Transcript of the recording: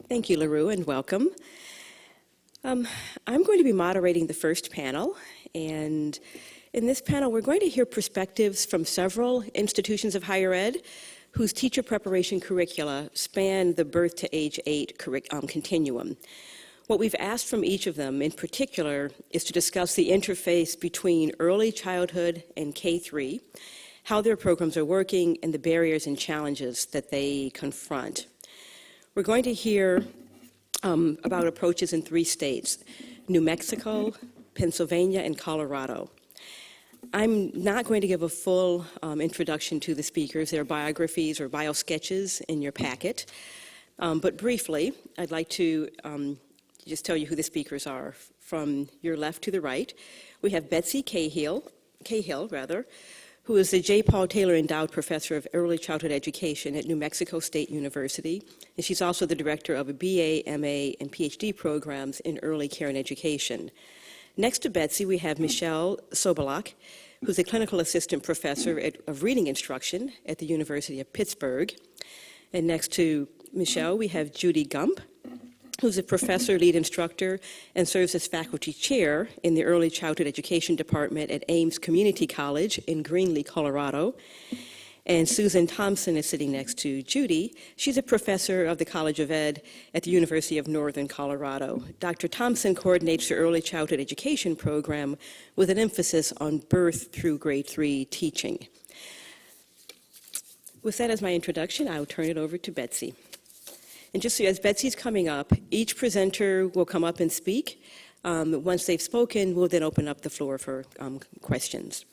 Thank you, LaRue, and welcome. I'm going to be moderating the first panel, and in this panel, we're going to hear perspectives from several institutions of higher ed whose teacher preparation curricula span the birth to age 8 continuum. What we've asked from each of them in particular is to discuss the interface between early childhood and K-3, how their programs are working, and the barriers and challenges that they confront. We're going to hear about approaches in 3 states, New Mexico, Pennsylvania, and Colorado. I'm not going to give a full introduction to the speakers. Their biographies or bio sketches in your packet. But briefly, I'd like to just tell you who the speakers are. From your left to the right, we have Betsy Cahill, who is the J. Paul Taylor Endowed Professor of Early Childhood Education at New Mexico State University, and she's also the director of a BA, MA, and PhD programs in early care and education. Next to Betsy, we have Michelle Sobolak, who's a clinical assistant professor of reading instruction at the University of Pittsburgh. And next to Michelle, we have Judy Gump, who's a professor, lead instructor, and serves as faculty chair in the Early Childhood Education Department at Ames Community College in Greenlee, Colorado. And Susan Thompson is sitting next to Judy. She's a professor of the College of Ed at the University of Northern Colorado. Dr. Thompson coordinates the Early Childhood Education program with an emphasis on birth through grade 3 teaching. With that as my introduction, I'll turn it over to Betsy. And just so as Betsy's coming up, each presenter will come up and speak. Once they've spoken, we'll then open up the floor for questions.